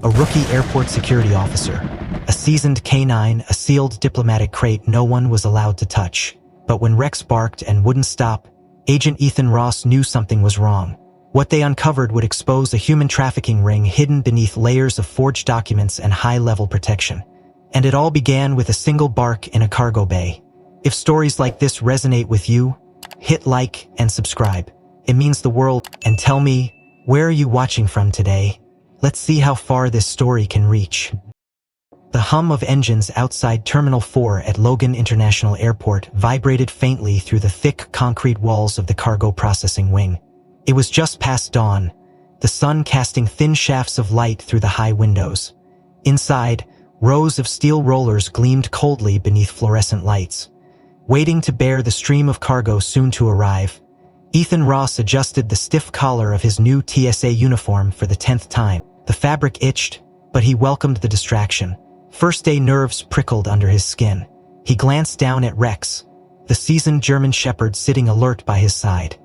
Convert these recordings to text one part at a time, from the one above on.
a rookie airport security officer. A seasoned canine, a sealed diplomatic crate no one was allowed to touch. But when Rex barked and wouldn't stop, Agent Ethan Ross knew something was wrong. What they uncovered would expose a human trafficking ring hidden beneath layers of forged documents and high-level protection. And it all began with a single bark in a cargo bay. If stories like this resonate with you, hit like and subscribe. It means the world. And tell me, where are you watching from today? Let's see how far this story can reach. The hum of engines outside Terminal 4 at Logan International Airport vibrated faintly through the thick concrete walls of the cargo processing wing. It was just past dawn, the sun casting thin shafts of light through the high windows. Inside, rows of steel rollers gleamed coldly beneath fluorescent lights. Waiting to bear the stream of cargo soon to arrive, Ethan Ross adjusted the stiff collar of his new TSA uniform for the 10th time. The fabric itched, but he welcomed the distraction. First-day nerves prickled under his skin. He glanced down at Rex, the seasoned German shepherd sitting alert by his side.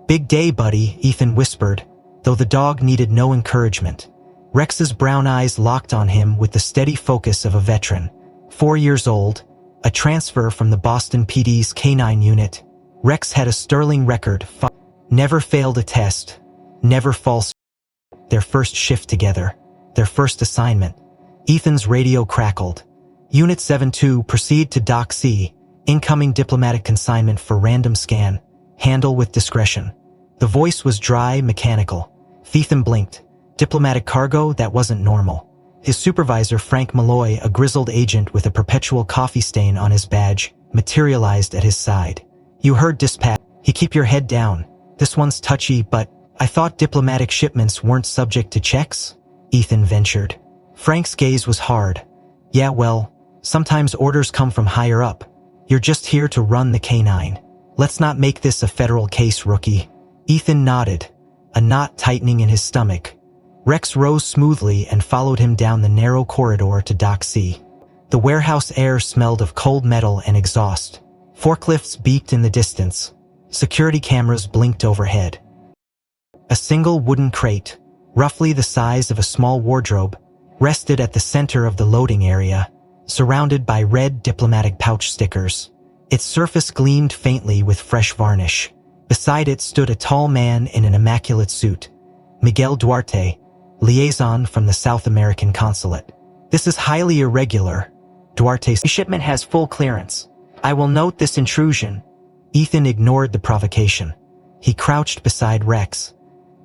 "Big day, buddy," Ethan whispered, though the dog needed no encouragement. Rex's brown eyes locked on him with the steady focus of a veteran. 4 years old, a transfer from the Boston PD's K-9 unit, Rex had a sterling record, never failed a test, never false. Their first shift together, their first assignment. Ethan's radio crackled. Unit 7-2, proceed to Dock C, incoming diplomatic consignment for random scan, handle with discretion. The voice was dry, mechanical. Ethan blinked. Diplomatic cargo? That wasn't normal. His supervisor, Frank Malloy, a grizzled agent with a perpetual coffee stain on his badge, materialized at his side. "You heard dispatch. Keep your head down. This one's touchy, but I thought diplomatic shipments weren't subject to checks?" Ethan ventured. Frank's gaze was hard. "Yeah, well, sometimes orders come from higher up. You're just here to run the K-9. Let's not make this a federal case, rookie." Ethan nodded, a knot tightening in his stomach. Rex rose smoothly and followed him down the narrow corridor to Dock C. The warehouse air smelled of cold metal and exhaust. Forklifts beeped in the distance. Security cameras blinked overhead. A single wooden crate, roughly the size of a small wardrobe, rested at the center of the loading area, surrounded by red diplomatic pouch stickers. Its surface gleamed faintly with fresh varnish. Beside it stood a tall man in an immaculate suit. Miguel Duarte, liaison from the South American consulate. "This is highly irregular." Duarte's shipment has full clearance. "I will note this intrusion." Ethan ignored the provocation. He crouched beside Rex,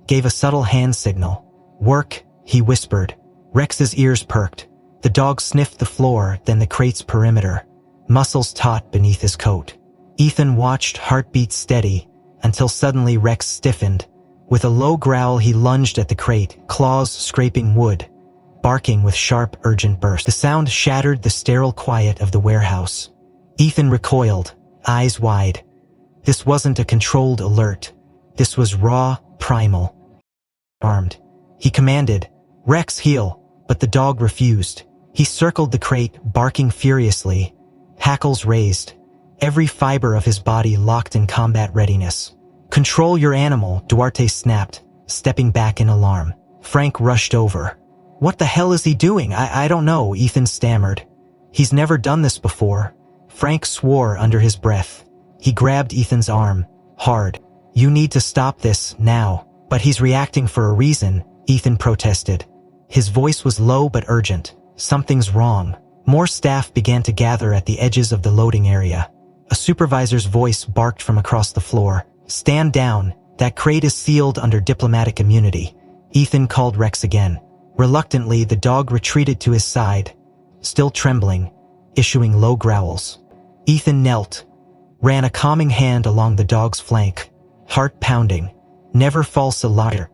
gave a subtle hand signal. "Work," he whispered. Rex's ears perked. The dog sniffed the floor, then the crate's perimeter, muscles taut beneath his coat. Ethan watched, heartbeat steady, until suddenly Rex stiffened. With a low growl he lunged at the crate, claws scraping wood, barking with sharp, urgent bursts. The sound shattered the sterile quiet of the warehouse. Ethan recoiled, eyes wide. This wasn't a controlled alert. This was raw, primal. Armed. He commanded, "Rex, heel," but the dog refused. He circled the crate, barking furiously, hackles raised, every fiber of his body locked in combat readiness. "Control your animal," Duarte snapped, stepping back in alarm. Frank rushed over. "What the hell is he doing? I don't know," Ethan stammered. "He's never done this before." Frank swore under his breath. He grabbed Ethan's arm, hard. "You need to stop this, now." "But he's reacting for a reason," Ethan protested. His voice was low but urgent. "Something's wrong." More staff began to gather at the edges of the loading area. A supervisor's voice barked from across the floor. "Stand down. That crate is sealed under diplomatic immunity." Ethan called Rex again. Reluctantly, the dog retreated to his side, still trembling, issuing low growls. Ethan knelt, ran a calming hand along the dog's flank, heart pounding. Never false alarm.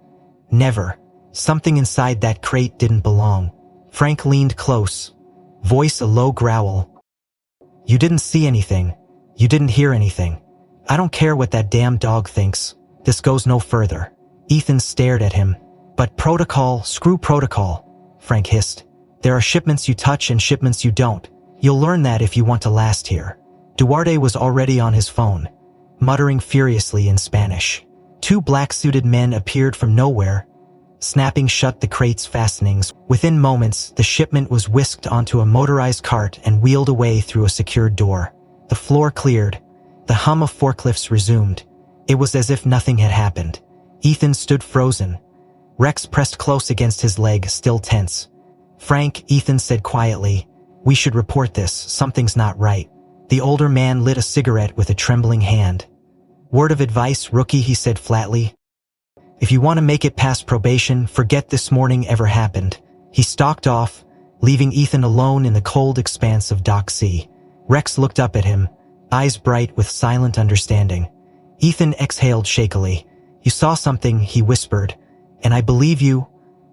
Never. Something inside that crate didn't belong. Frank leaned close, voice a low growl. "You didn't see anything. You didn't hear anything. I don't care what that damn dog thinks. This goes no further." Ethan stared at him. "But protocol, screw protocol," Frank hissed. "There are shipments you touch and shipments you don't. You'll learn that if you want to last here." Duarte was already on his phone, muttering furiously in Spanish. Two black-suited men appeared from nowhere, snapping shut the crate's fastenings. Within moments, the shipment was whisked onto a motorized cart and wheeled away through a secured door. The floor cleared. The hum of forklifts resumed. It was as if nothing had happened. Ethan stood frozen. Rex pressed close against his leg, still tense. "Frank," Ethan said quietly, "we should report this. Something's not right." The older man lit a cigarette with a trembling hand. "Word of advice, rookie," he said flatly. "If you want to make it past probation, forget this morning ever happened." He stalked off, leaving Ethan alone in the cold expanse of Dock C. Rex looked up at him, eyes bright with silent understanding. Ethan exhaled shakily. "You saw something," he whispered, "and I believe you."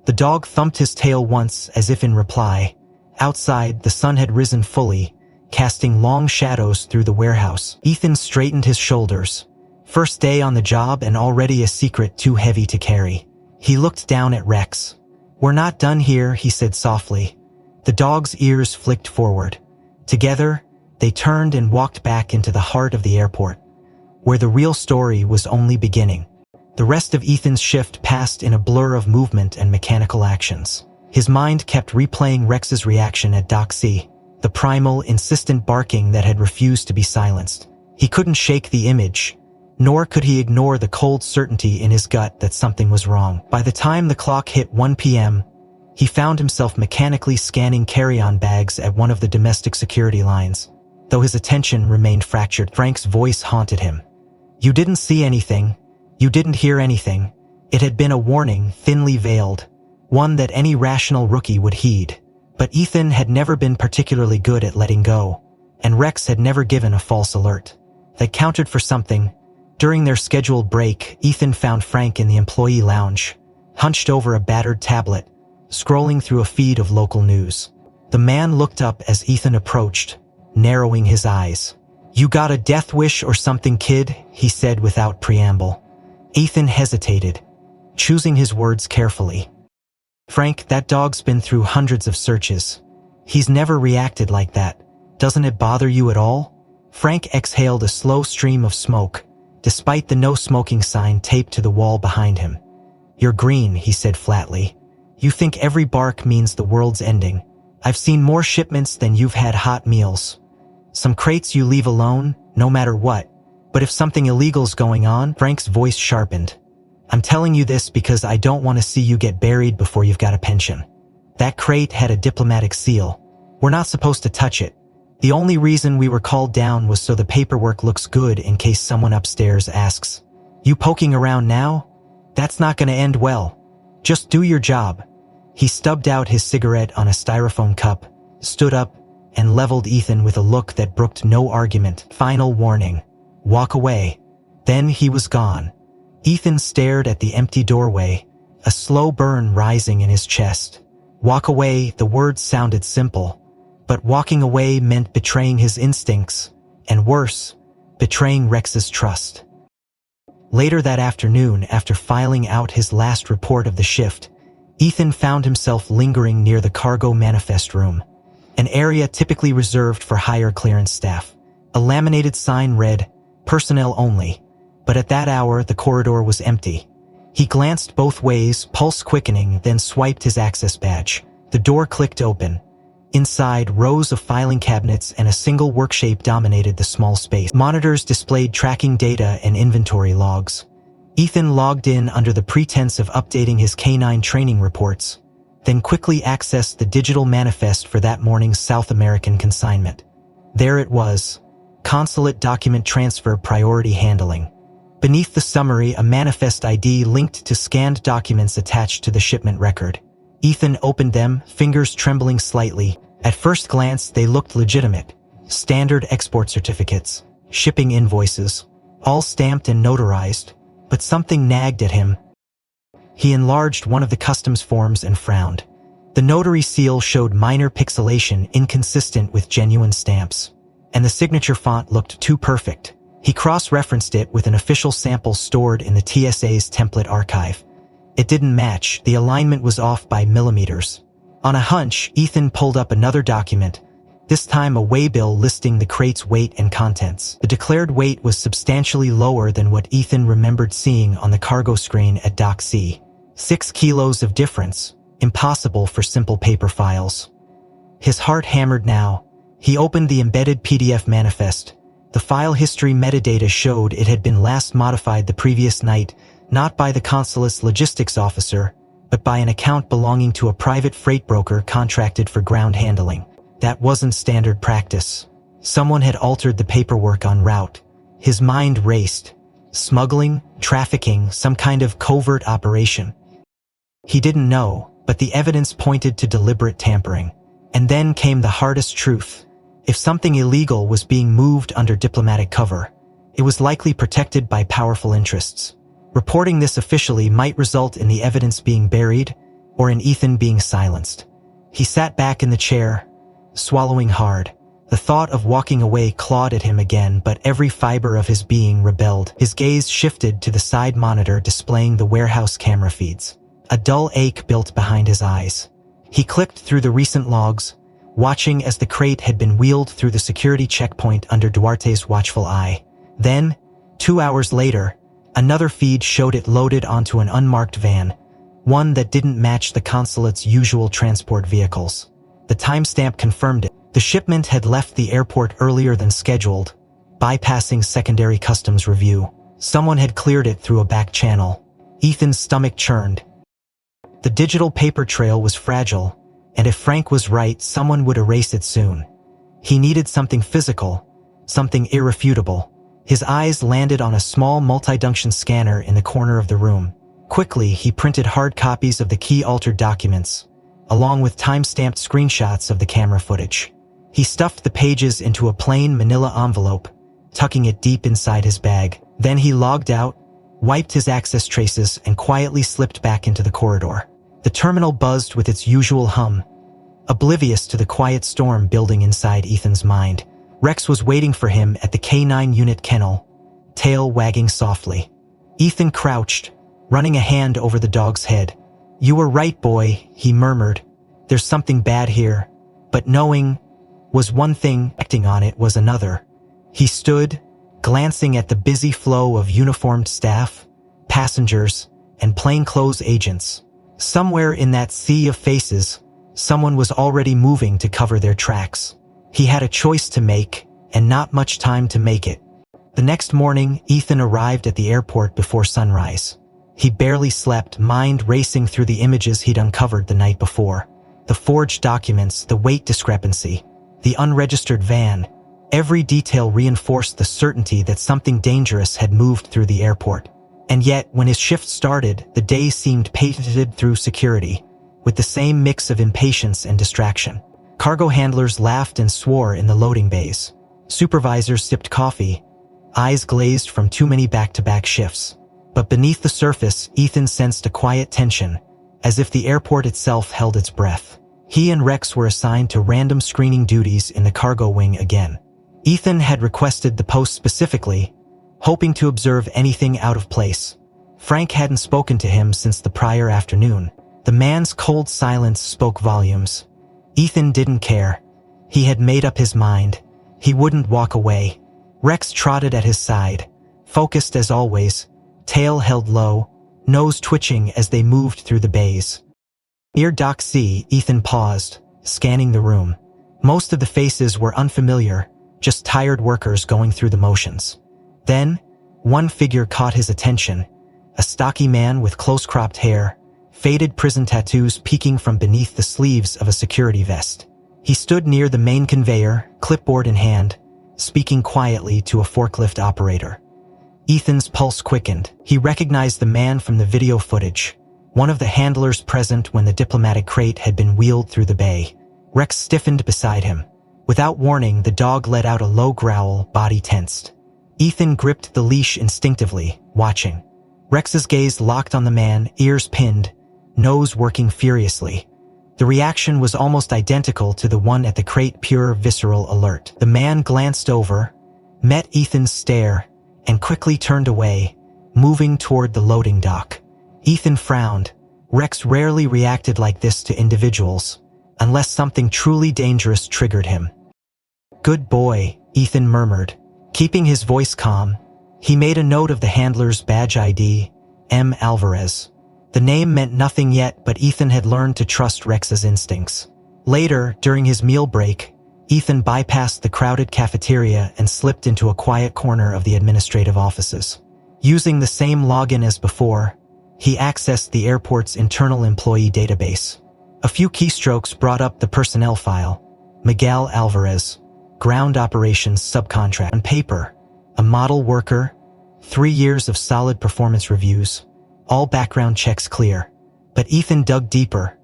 The dog thumped his tail once as if in reply. Outside, the sun had risen fully, casting long shadows through the warehouse. Ethan straightened his shoulders. First day on the job and already a secret too heavy to carry. He looked down at Rex. "We're not done here," he said softly. The dog's ears flicked forward. Together, they turned and walked back into the heart of the airport, where the real story was only beginning. The rest of Ethan's shift passed in a blur of movement and mechanical actions. His mind kept replaying Rex's reaction at Dock C, the primal, insistent barking that had refused to be silenced. He couldn't shake the image, nor could he ignore the cold certainty in his gut that something was wrong. By the time the clock hit 1 p.m., he found himself mechanically scanning carry-on bags at one of the domestic security lines. Though his attention remained fractured, Frank's voice haunted him. "You didn't see anything. You didn't hear anything." It had been a warning, thinly veiled, one that any rational rookie would heed. But Ethan had never been particularly good at letting go, and Rex had never given a false alert. That counted for something. During their scheduled break, Ethan found Frank in the employee lounge, hunched over a battered tablet, scrolling through a feed of local news. The man looked up as Ethan approached, narrowing his eyes. "You got a death wish or something, kid?" he said without preamble. Ethan hesitated, choosing his words carefully. "Frank, that dog's been through hundreds of searches. He's never reacted like that. Doesn't it bother you at all?" Frank exhaled a slow stream of smoke, despite the no smoking sign taped to the wall behind him. "You're green," he said flatly. "You think every bark means the world's ending. I've seen more shipments than you've had hot meals. Some crates you leave alone, no matter what. But if something illegal's going on," Frank's voice sharpened. "I'm telling you this because I don't want to see you get buried before you've got a pension. That crate had a diplomatic seal. We're not supposed to touch it. The only reason we were called down was so the paperwork looks good in case someone upstairs asks. You poking around now? That's not going to end well. Just do your job." He stubbed out his cigarette on a styrofoam cup, stood up, and leveled Ethan with a look that brooked no argument. "Final warning. Walk away." Then he was gone. Ethan stared at the empty doorway, a slow burn rising in his chest. Walk away, the words sounded simple, but walking away meant betraying his instincts, and worse, betraying Rex's trust. Later that afternoon, after filing out his last report of the shift, Ethan found himself lingering near the cargo manifest room, an area typically reserved for higher clearance staff. A laminated sign read, "Personnel only," but at that hour the corridor was empty. He glanced both ways, pulse quickening, then swiped his access badge. The door clicked open. Inside, rows of filing cabinets and a single workspace dominated the small space. Monitors displayed tracking data and inventory logs. Ethan logged in under the pretense of updating his canine training reports, then quickly accessed the digital manifest for that morning's South American consignment. There it was, Consulate Document Transfer Priority Handling. Beneath the summary, a manifest ID linked to scanned documents attached to the shipment record. Ethan opened them, fingers trembling slightly. At first glance, they looked legitimate. Standard export certificates, shipping invoices, all stamped and notarized. But something nagged at him. He enlarged one of the customs forms and frowned. The notary seal showed minor pixelation inconsistent with genuine stamps, and the signature font looked too perfect. He cross-referenced it with an official sample stored in the TSA's template archive. It didn't match, the alignment was off by millimeters. On a hunch, Ethan pulled up another document, this time a waybill listing the crate's weight and contents. The declared weight was substantially lower than what Ethan remembered seeing on the cargo screen at Dock C. 6 kilos of difference, impossible for simple paper files. His heart hammered now. He opened the embedded PDF manifest. The file history metadata showed it had been last modified the previous night, not by the consulate's logistics officer, but by an account belonging to a private freight broker contracted for ground handling. That wasn't standard practice. Someone had altered the paperwork en route. His mind raced. Smuggling, trafficking, some kind of covert operation. He didn't know, but the evidence pointed to deliberate tampering. And then came the hardest truth. If something illegal was being moved under diplomatic cover, it was likely protected by powerful interests. Reporting this officially might result in the evidence being buried, or in Ethan being silenced. He sat back in the chair, swallowing hard. The thought of walking away clawed at him again, but every fiber of his being rebelled. His gaze shifted to the side monitor displaying the warehouse camera feeds. A dull ache built behind his eyes. He clicked through the recent logs, watching as the crate had been wheeled through the security checkpoint under Duarte's watchful eye. Then, 2 hours later, another feed showed it loaded onto an unmarked van, one that didn't match the consulate's usual transport vehicles. The timestamp confirmed it. The shipment had left the airport earlier than scheduled, bypassing secondary customs review. Someone had cleared it through a back channel. Ethan's stomach churned. The digital paper trail was fragile, and if Frank was right, someone would erase it soon. He needed something physical, something irrefutable. His eyes landed on a small multi-junction scanner in the corner of the room. Quickly, he printed hard copies of the key-altered documents, along with time-stamped screenshots of the camera footage. He stuffed the pages into a plain manila envelope, tucking it deep inside his bag. Then he logged out, wiped his access traces, and quietly slipped back into the corridor. The terminal buzzed with its usual hum, oblivious to the quiet storm building inside Ethan's mind. Rex was waiting for him at the K9 unit kennel, tail wagging softly. Ethan crouched, running a hand over the dog's head. "You were right, boy," he murmured. "There's something bad here." But knowing was one thing, acting on it was another. He stood, glancing at the busy flow of uniformed staff, passengers, and plainclothes agents. Somewhere in that sea of faces, someone was already moving to cover their tracks. He had a choice to make, and not much time to make it. The next morning, Ethan arrived at the airport before sunrise. He barely slept, mind racing through the images he'd uncovered the night before. The forged documents, the weight discrepancy, the unregistered van. Every detail reinforced the certainty that something dangerous had moved through the airport. And yet, when his shift started, the day seemed patented through security, with the same mix of impatience and distraction. Cargo handlers laughed and swore in the loading bays. Supervisors sipped coffee, eyes glazed from too many back-to-back shifts. But beneath the surface, Ethan sensed a quiet tension, as if the airport itself held its breath. He and Rex were assigned to random screening duties in the cargo wing again. Ethan had requested the post specifically, hoping to observe anything out of place. Frank hadn't spoken to him since the prior afternoon. The man's cold silence spoke volumes. Ethan didn't care. He had made up his mind. He wouldn't walk away. Rex trotted at his side, focused as always, tail held low, nose twitching as they moved through the bays. Near Dock C, Ethan paused, scanning the room. Most of the faces were unfamiliar, just tired workers going through the motions. Then, one figure caught his attention, a stocky man with close-cropped hair, faded prison tattoos peeking from beneath the sleeves of a security vest. He stood near the main conveyor, clipboard in hand, speaking quietly to a forklift operator. Ethan's pulse quickened. He recognized the man from the video footage, one of the handlers present when the diplomatic crate had been wheeled through the bay. Rex stiffened beside him. Without warning, the dog let out a low growl, body tensed. Ethan gripped the leash instinctively, watching. Rex's gaze locked on the man, ears pinned, nose working furiously. The reaction was almost identical to the one at the crate, pure visceral alert. The man glanced over, met Ethan's stare, and quickly turned away, moving toward the loading dock. Ethan frowned. Rex rarely reacted like this to individuals, unless something truly dangerous triggered him. "Good boy," Ethan murmured. Keeping his voice calm, he made a note of the handler's badge ID, M. Alvarez. The name meant nothing yet, but Ethan had learned to trust Rex's instincts. Later, during his meal break, Ethan bypassed the crowded cafeteria and slipped into a quiet corner of the administrative offices. Using the same login as before, he accessed the airport's internal employee database. A few keystrokes brought up the personnel file. Miguel Alvarez, ground operations subcontract. On paper, a model worker, 3 years of solid performance reviews, all background checks clear. But Ethan dug deeper,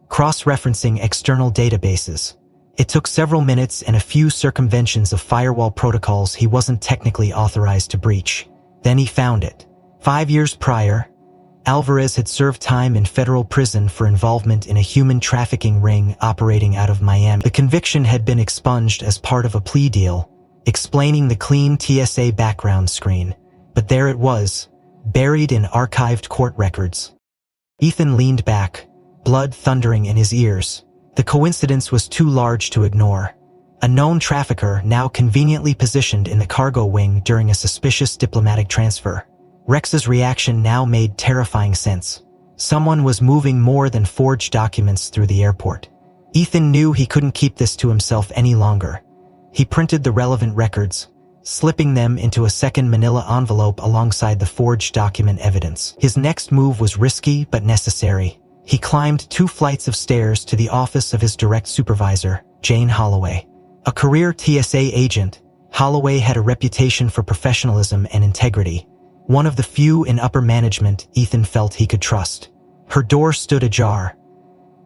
cross-referencing external databases. It took several minutes and a few circumventions of firewall protocols he wasn't technically authorized to breach. Then he found it. 5 years prior, Alvarez had served time in federal prison for involvement in a human trafficking ring operating out of Miami. The conviction had been expunged as part of a plea deal, explaining the clean TSA background screen. But there it was, buried in archived court records. Ethan leaned back, blood thundering in his ears. The coincidence was too large to ignore. A known trafficker now conveniently positioned in the cargo wing during a suspicious diplomatic transfer. Rex's reaction now made terrifying sense. Someone was moving more than forged documents through the airport. Ethan knew he couldn't keep this to himself any longer. He printed the relevant records, slipping them into a second manila envelope alongside the forged document evidence. His next move was risky but necessary. He climbed 2 flights of stairs to the office of his direct supervisor, Jane Holloway. A career TSA agent, Holloway had a reputation for professionalism and integrity. One of the few in upper management Ethan felt he could trust. Her door stood ajar.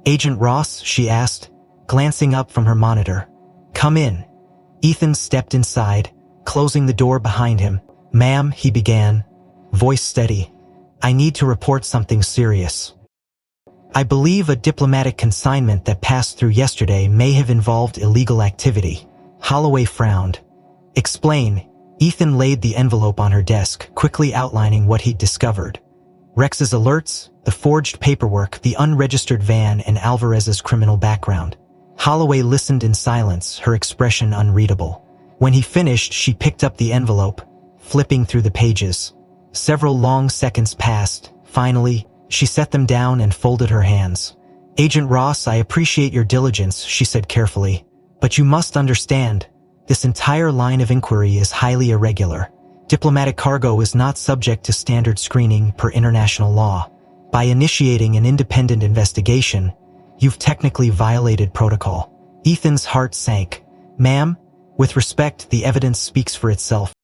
"Agent Ross?" she asked, glancing up from her monitor. "Come in." Ethan stepped inside, closing the door behind him. "Ma'am," he began, voice steady. "I need to report something serious. I believe a diplomatic consignment that passed through yesterday may have involved illegal activity." Holloway frowned. "Explain." Ethan laid the envelope on her desk, quickly outlining what he'd discovered. Rex's alerts, the forged paperwork, the unregistered van, and Alvarez's criminal background. Holloway listened in silence, her expression unreadable. When he finished, she picked up the envelope, flipping through the pages. Several long seconds passed. Finally, she set them down and folded her hands. "Agent Ross, I appreciate your diligence," she said carefully. "But you must understand, this entire line of inquiry is highly irregular. Diplomatic cargo is not subject to standard screening per international law. By initiating an independent investigation, you've technically violated protocol." Ethan's heart sank. "Ma'am, with respect, the evidence speaks for itself.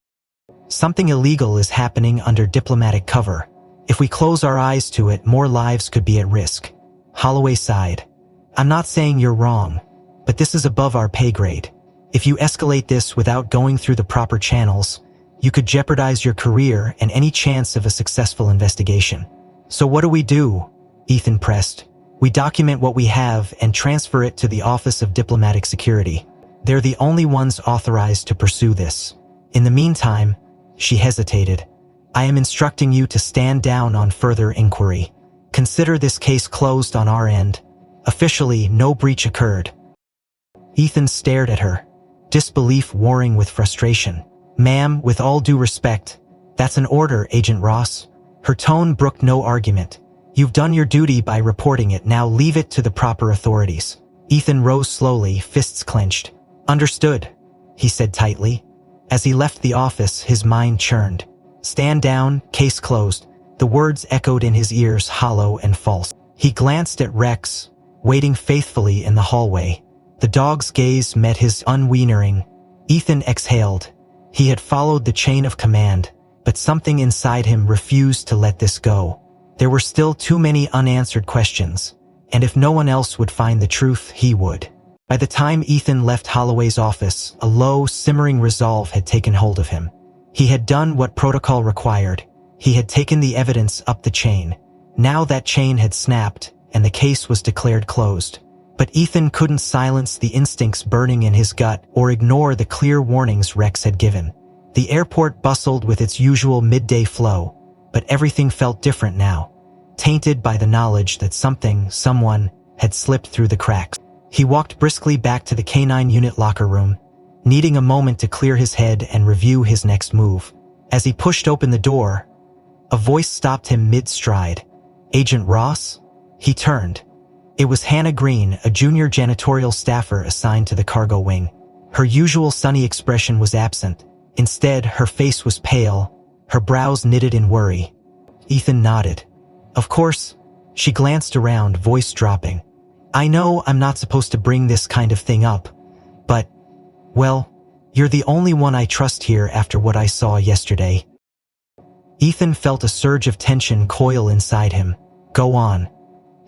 Something illegal is happening under diplomatic cover. If we close our eyes to it, more lives could be at risk." Holloway sighed. "I'm not saying you're wrong, but this is above our pay grade. If you escalate this without going through the proper channels, you could jeopardize your career and any chance of a successful investigation." "So what do we do?" Ethan pressed. "We document what we have and transfer it to the Office of Diplomatic Security. They're the only ones authorized to pursue this. In the meantime," she hesitated, "I am instructing you to stand down on further inquiry. Consider this case closed on our end. Officially, no breach occurred." Ethan stared at her, disbelief warring with frustration. "Ma'am, with all due respect, that's an order, Agent Ross." Her tone brooked no argument. "You've done your duty by reporting it, now leave it to the proper authorities." Ethan rose slowly, fists clenched. "Understood," he said tightly. As he left the office, his mind churned. "Stand down, case closed." The words echoed in his ears, hollow and false. He glanced at Rex, waiting faithfully in the hallway. The dog's gaze met his unweanering. Ethan exhaled. He had followed the chain of command, but something inside him refused to let this go. There were still too many unanswered questions, and if no one else would find the truth, he would. By the time Ethan left Holloway's office, a low, simmering resolve had taken hold of him. He had done what protocol required. He had taken the evidence up the chain. Now that chain had snapped, and the case was declared closed. But Ethan couldn't silence the instincts burning in his gut or ignore the clear warnings Rex had given. The airport bustled with its usual midday flow, but everything felt different now, tainted by the knowledge that someone had slipped through the cracks. He walked briskly back to the K9 unit locker room, needing a moment to clear his head and review his next move. As he pushed open the door, a voice stopped him mid-stride. Agent Ross? He turned. It was Hannah Green, a junior janitorial staffer assigned to the cargo wing. Her usual sunny expression was absent. Instead, her face was pale, her brows knitted in worry. Ethan nodded. Of course. She glanced around, voice dropping. I know I'm not supposed to bring this kind of thing up, but, well, you're the only one I trust here after what I saw yesterday. Ethan felt a surge of tension coil inside him. Go on.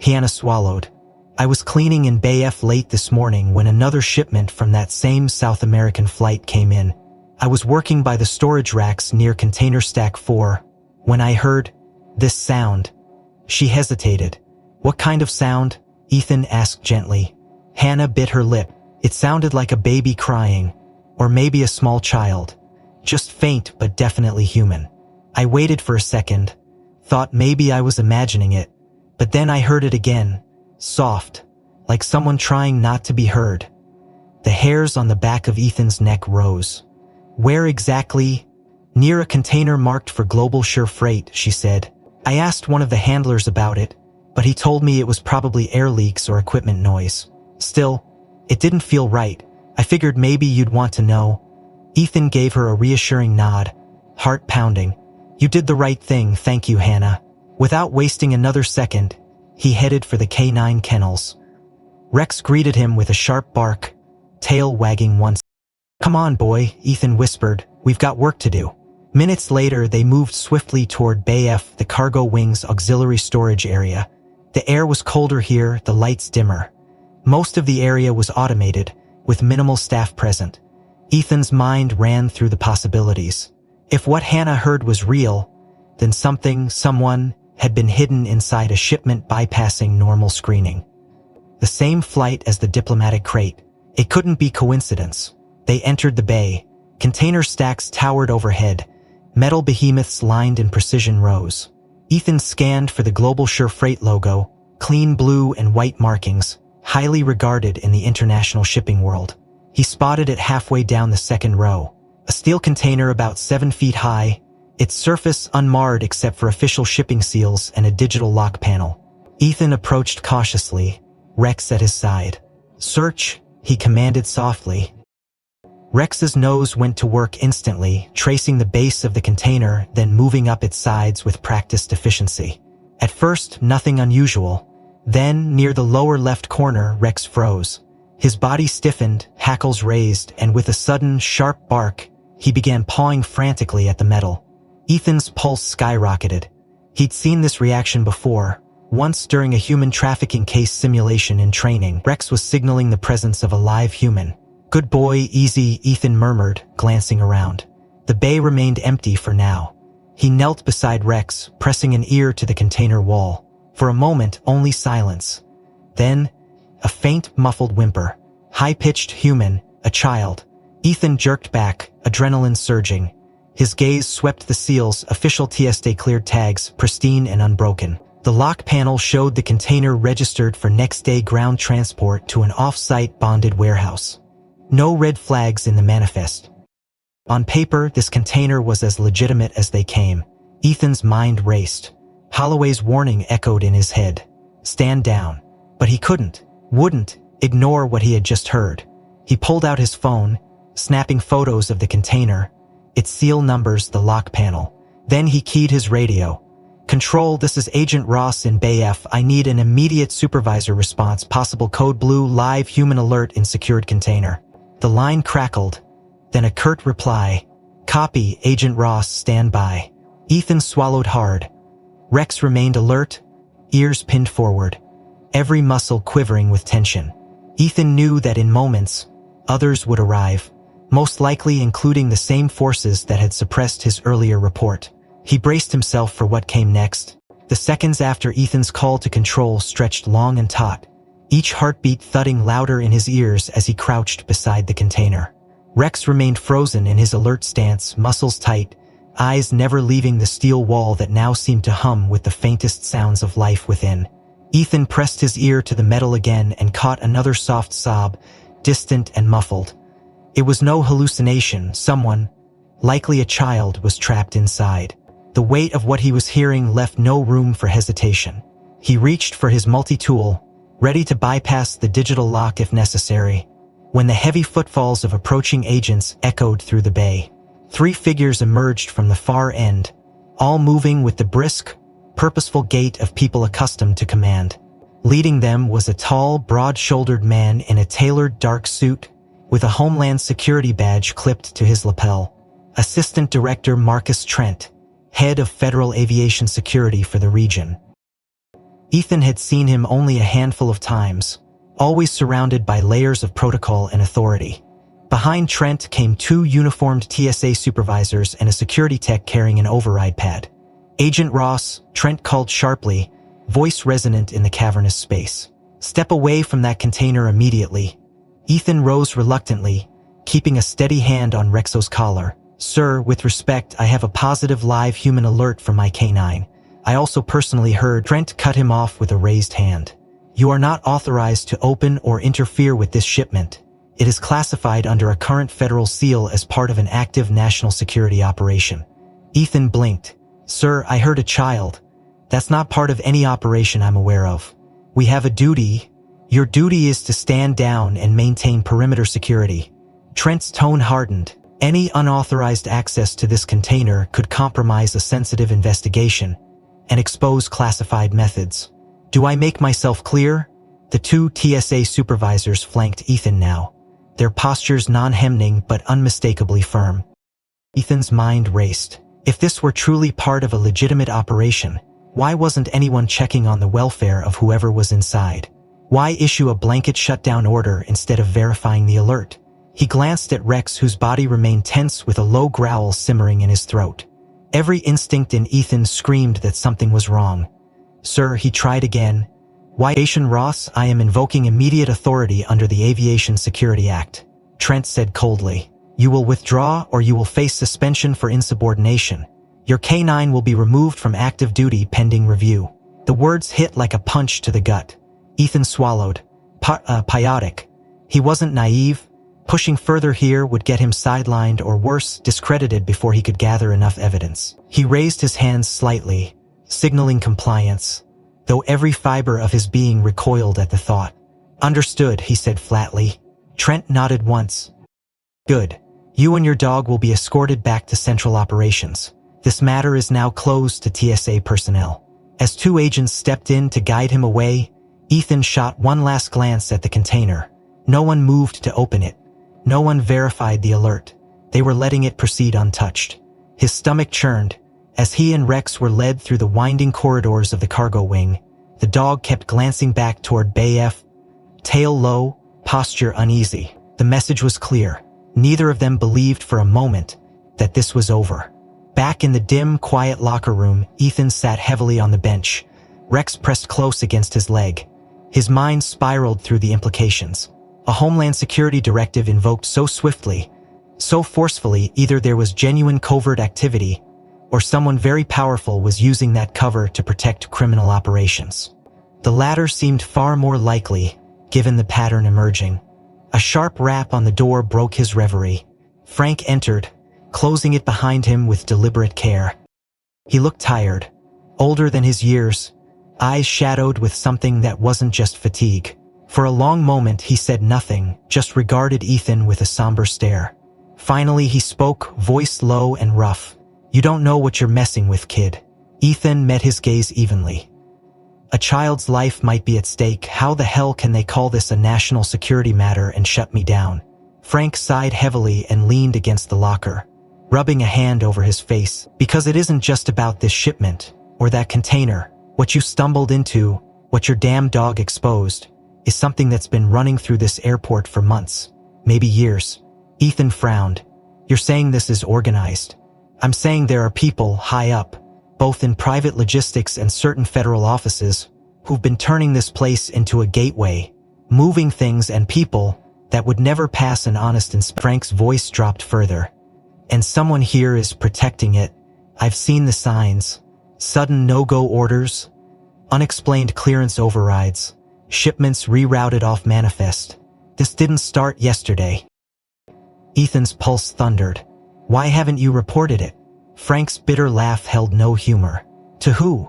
Hannah swallowed. I was cleaning in Bay F late this morning when another shipment from that same South American flight came in. I was working by the storage racks near Container Stack 4 when I heard this sound. She hesitated. What kind of sound? Ethan asked gently. Hannah bit her lip. It sounded like a baby crying, or maybe a small child. Just faint but definitely human. I waited for a second, thought maybe I was imagining it, but then I heard it again, soft, like someone trying not to be heard. The hairs on the back of Ethan's neck rose. Where exactly? Near a container marked for Global Sure Freight, she said. I asked one of the handlers about it, but he told me it was probably air leaks or equipment noise. Still, it didn't feel right. I figured maybe you'd want to know. Ethan gave her a reassuring nod, heart pounding. You did the right thing, thank you, Hannah. Without wasting another second, he headed for the K9 kennels. Rex greeted him with a sharp bark, tail wagging once. Come on, boy, Ethan whispered. We've got work to do. Minutes later, they moved swiftly toward Bay F, the cargo wing's auxiliary storage area. The air was colder here, the lights dimmer. Most of the area was automated, with minimal staff present. Ethan's mind ran through the possibilities. If what Hannah heard was real, then someone, had been hidden inside a shipment bypassing normal screening. The same flight as the diplomatic crate. It couldn't be coincidence. They entered the bay. Container stacks towered overhead. Metal behemoths lined in precision rows. Ethan scanned for the Global Sure Freight logo, clean blue and white markings, highly regarded in the international shipping world. He spotted it halfway down the second row. A steel container about 7 feet high, its surface unmarred except for official shipping seals and a digital lock panel. Ethan approached cautiously, Rex at his side. Search, he commanded softly. Rex's nose went to work instantly, tracing the base of the container, then moving up its sides with practiced efficiency. At first, nothing unusual. Then, near the lower left corner, Rex froze. His body stiffened, hackles raised, and with a sudden, sharp bark, he began pawing frantically at the metal. Ethan's pulse skyrocketed. He'd seen this reaction before, once during a human trafficking case simulation in training. Rex was signaling the presence of a live human. Good boy, easy, Ethan murmured, glancing around. The bay remained empty for now. He knelt beside Rex, pressing an ear to the container wall. For a moment, only silence. Then, a faint, muffled whimper. High-pitched human, a child. Ethan jerked back, adrenaline surging. His gaze swept the seals, official TSA-cleared tags, pristine and unbroken. The lock panel showed the container registered for next-day ground transport to an off-site bonded warehouse. No red flags in the manifest. On paper, this container was as legitimate as they came. Ethan's mind raced. Holloway's warning echoed in his head. Stand down. But he wouldn't, ignore what he had just heard. He pulled out his phone, snapping photos of the container, its seal numbers, the lock panel. Then he keyed his radio. Control, this is Agent Ross in Bay F. I need an immediate supervisor response, possible code blue, live human alert in secured container. The line crackled, then a curt reply. Copy, Agent Ross, stand by. Ethan swallowed hard. Rex remained alert, ears pinned forward, every muscle quivering with tension. Ethan knew that in moments, others would arrive, most likely including the same forces that had suppressed his earlier report. He braced himself for what came next. The seconds after Ethan's call to control stretched long and taut, each heartbeat thudding louder in his ears as he crouched beside the container. Rex remained frozen in his alert stance, muscles tight, eyes never leaving the steel wall that now seemed to hum with the faintest sounds of life within. Ethan pressed his ear to the metal again and caught another soft sob, distant and muffled. It was no hallucination. Someone, likely a child, was trapped inside. The weight of what he was hearing left no room for hesitation. He reached for his multi-tool, ready to bypass the digital lock if necessary, when the heavy footfalls of approaching agents echoed through the bay. 3 figures emerged from the far end, all moving with the brisk, purposeful gait of people accustomed to command. Leading them was a tall, broad-shouldered man in a tailored dark suit, with a Homeland Security badge clipped to his lapel. Assistant Director Marcus Trent, head of Federal Aviation Security for the region. Ethan had seen him only a handful of times, always surrounded by layers of protocol and authority. Behind Trent came 2 uniformed TSA supervisors and a security tech carrying an override pad. Agent Ross, Trent called sharply, voice resonant in the cavernous space. Step away from that container immediately. Ethan rose reluctantly, keeping a steady hand on Rexo's collar. Sir, with respect, I have a positive live human alert from my K9. I also personally heard. Trent cut him off with a raised hand. You are not authorized to open or interfere with this shipment. It is classified under a current federal seal as part of an active national security operation. Ethan blinked. Sir, I heard a child. That's not part of any operation I'm aware of. We have a duty. Your duty is to stand down and maintain perimeter security. Trent's tone hardened. Any unauthorized access to this container could compromise a sensitive investigation and expose classified methods. Do I make myself clear? The 2 TSA supervisors flanked Ethan now, their postures non-hemning but unmistakably firm. Ethan's mind raced. If this were truly part of a legitimate operation, why wasn't anyone checking on the welfare of whoever was inside? Why issue a blanket shutdown order instead of verifying the alert? He glanced at Rex, whose body remained tense with a low growl simmering in his throat. Every instinct in Ethan screamed that something was wrong. Sir, he tried again. Why, Agent Ross, I am invoking immediate authority under the Aviation Security Act. Trent said coldly. You will withdraw or you will face suspension for insubordination. Your K9 will be removed from active duty pending review. The words hit like a punch to the gut. Ethan swallowed. Chaotic. He wasn't naive. Pushing further here would get him sidelined or worse, discredited before he could gather enough evidence. He raised his hands slightly, signaling compliance, though every fiber of his being recoiled at the thought. Understood, he said flatly. Trent nodded once. Good. You and your dog will be escorted back to Central Operations. This matter is now closed to TSA personnel. As 2 agents stepped in to guide him away, Ethan shot one last glance at the container. No one moved to open it. No one verified the alert. They were letting it proceed untouched. His stomach churned. As he and Rex were led through the winding corridors of the cargo wing, the dog kept glancing back toward Bay F, tail low, posture uneasy. The message was clear. Neither of them believed for a moment that this was over. Back in the dim, quiet locker room, Ethan sat heavily on the bench. Rex pressed close against his leg. His mind spiraled through the implications. A Homeland Security directive invoked so swiftly, so forcefully, either there was genuine covert activity, or someone very powerful was using that cover to protect criminal operations. The latter seemed far more likely, given the pattern emerging. A sharp rap on the door broke his reverie. Frank entered, closing it behind him with deliberate care. He looked tired, older than his years, eyes shadowed with something that wasn't just fatigue. For a long moment he said nothing, just regarded Ethan with a somber stare. Finally he spoke, voice low and rough. You don't know what you're messing with, kid. Ethan met his gaze evenly. A child's life might be at stake. How the hell can they call this a national security matter and shut me down? Frank sighed heavily and leaned against the locker, rubbing a hand over his face. Because it isn't just about this shipment, or that container. What you stumbled into, what your damn dog exposed, is something that's been running through this airport for months, maybe years. Ethan frowned. You're saying this is organized? I'm saying there are people high up, both in private logistics and certain federal offices, who've been turning this place into a gateway, moving things and people that would never pass an honest inspection. Frank's voice dropped further. And someone here is protecting it. I've seen the signs. Sudden no-go orders, unexplained clearance overrides, shipments rerouted off manifest. This didn't start yesterday. Ethan's pulse thundered. Why haven't you reported it? Frank's bitter laugh held no humor. To who?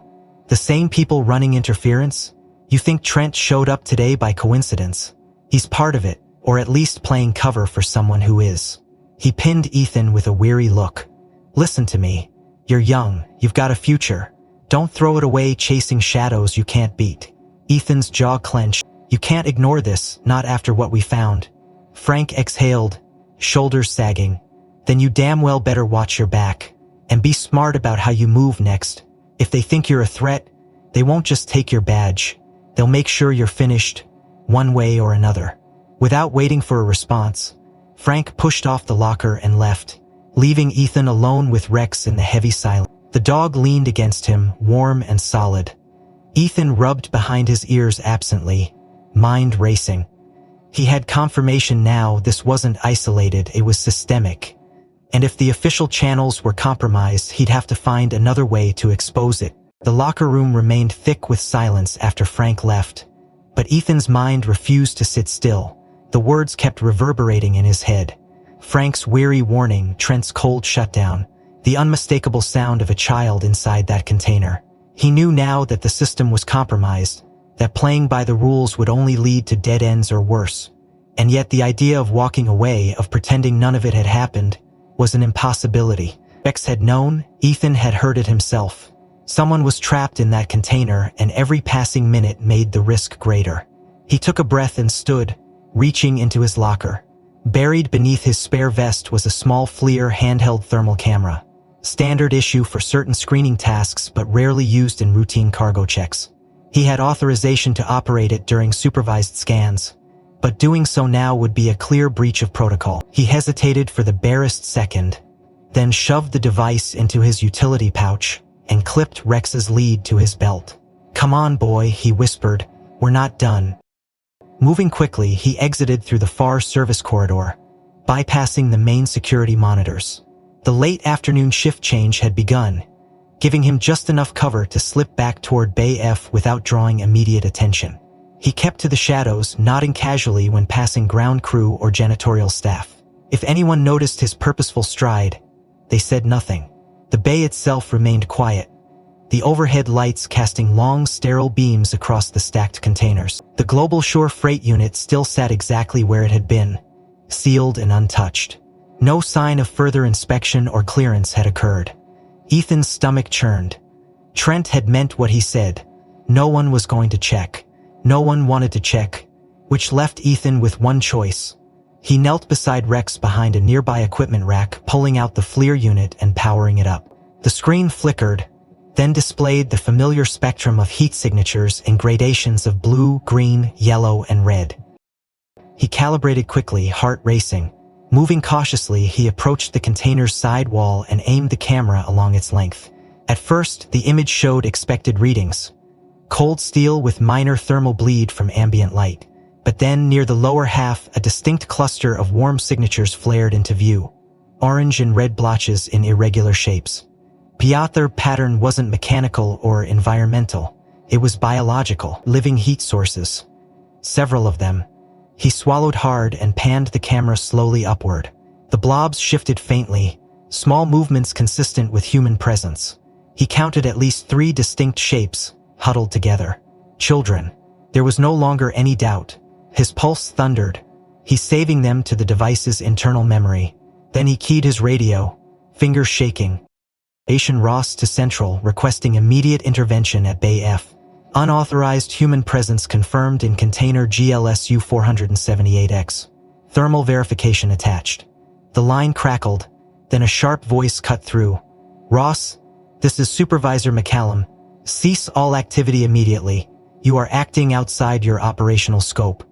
The same people running interference? You think Trent showed up today by coincidence? He's part of it, or at least playing cover for someone who is. He pinned Ethan with a weary look. Listen to me. You're young, you've got a future. Don't throw it away chasing shadows you can't beat. Ethan's jaw clenched. You can't ignore this, not after what we found. Frank exhaled, shoulders sagging. Then you damn well better watch your back. And be smart about how you move next. If they think you're a threat, they won't just take your badge. They'll make sure you're finished, one way or another. Without waiting for a response, Frank pushed off the locker and left, leaving Ethan alone with Rex in the heavy silence. The dog leaned against him, warm and solid. Ethan rubbed behind his ears absently, mind racing. He had confirmation now this wasn't isolated, it was systemic. And if the official channels were compromised, he'd have to find another way to expose it. The locker room remained thick with silence after Frank left. But Ethan's mind refused to sit still. The words kept reverberating in his head. Frank's weary warning, Trent's cold shutdown, the unmistakable sound of a child inside that container. He knew now that the system was compromised, that playing by the rules would only lead to dead ends or worse. And yet the idea of walking away, of pretending none of it had happened, was an impossibility. Rex had known, Ethan had heard it himself. Someone was trapped in that container, and every passing minute made the risk greater. He took a breath and stood, reaching into his locker. Buried beneath his spare vest was a small FLIR handheld thermal camera. Standard issue for certain screening tasks but rarely used in routine cargo checks. He had authorization to operate it during supervised scans, but doing so now would be a clear breach of protocol. He hesitated for the barest second, then shoved the device into his utility pouch and clipped Rex's lead to his belt. "Come on, boy," he whispered, "we're not done." Moving quickly, he exited through the far service corridor, bypassing the main security monitors. The late afternoon shift change had begun, giving him just enough cover to slip back toward Bay F without drawing immediate attention. He kept to the shadows, nodding casually when passing ground crew or janitorial staff. If anyone noticed his purposeful stride, they said nothing. The bay itself remained quiet, the overhead lights casting long, sterile beams across the stacked containers. The Global Shore Freight Unit still sat exactly where it had been, sealed and untouched. No sign of further inspection or clearance had occurred. Ethan's stomach churned. Trent had meant what he said. No one was going to check. No one wanted to check, which left Ethan with one choice. He knelt beside Rex behind a nearby equipment rack, pulling out the FLIR unit and powering it up. The screen flickered, then displayed the familiar spectrum of heat signatures and gradations of blue, green, yellow, and red. He calibrated quickly, heart racing. Moving cautiously, he approached the container's side wall and aimed the camera along its length. At first, the image showed expected readings. Cold steel with minor thermal bleed from ambient light. But then, near the lower half, a distinct cluster of warm signatures flared into view. Orange and red blotches in irregular shapes. The pattern wasn't mechanical or environmental. It was biological, living heat sources. Several of them. He swallowed hard and panned the camera slowly upward. The blobs shifted faintly, small movements consistent with human presence. He counted at least 3 distinct shapes, huddled together. Children. There was no longer any doubt. His pulse thundered. He's saving them to the device's internal memory. Then he keyed his radio, fingers shaking. Agent Ross to Central, requesting immediate intervention at Bay F. Unauthorized human presence confirmed in container GLSU 478X. Thermal verification attached. The line crackled, then a sharp voice cut through. "Ross, this is Supervisor McCallum. Cease all activity immediately. You are acting outside your operational scope."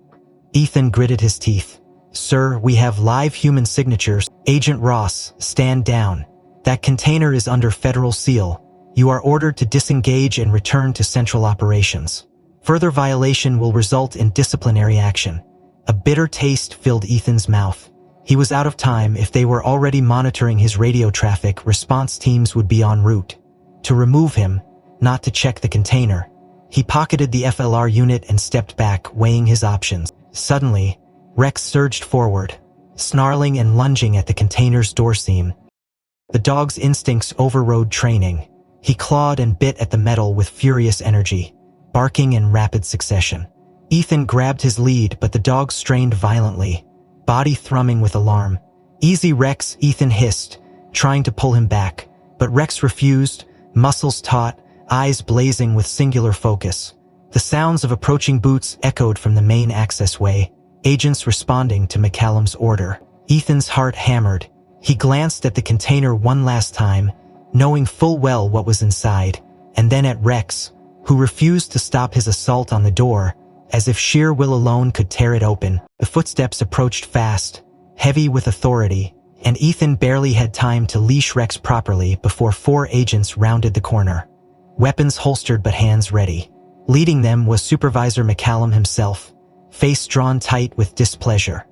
Ethan gritted his teeth. "Sir, we have live human signatures." "Agent Ross, stand down. That container is under federal seal. You are ordered to disengage and return to central operations. Further violation will result in disciplinary action." A bitter taste filled Ethan's mouth. He was out of time. If they were already monitoring his radio traffic, response teams would be en route. To remove him, not to check the container. He pocketed the FLR unit and stepped back, weighing his options. Suddenly, Rex surged forward, snarling and lunging at the container's door seam. The dog's instincts overrode training. He clawed and bit at the metal with furious energy, barking in rapid succession. Ethan grabbed his lead, but the dog strained violently, body thrumming with alarm. "Easy, Rex," Ethan hissed, trying to pull him back. But Rex refused, muscles taut, eyes blazing with singular focus. The sounds of approaching boots echoed from the main accessway, agents responding to McCallum's order. Ethan's heart hammered. He glanced at the container one last time, knowing full well what was inside, and then at Rex, who refused to stop his assault on the door, as if sheer will alone could tear it open. The footsteps approached fast, heavy with authority, and Ethan barely had time to leash Rex properly before 4 agents rounded the corner, weapons holstered but hands ready. Leading them was Supervisor McCallum himself, face drawn tight with displeasure.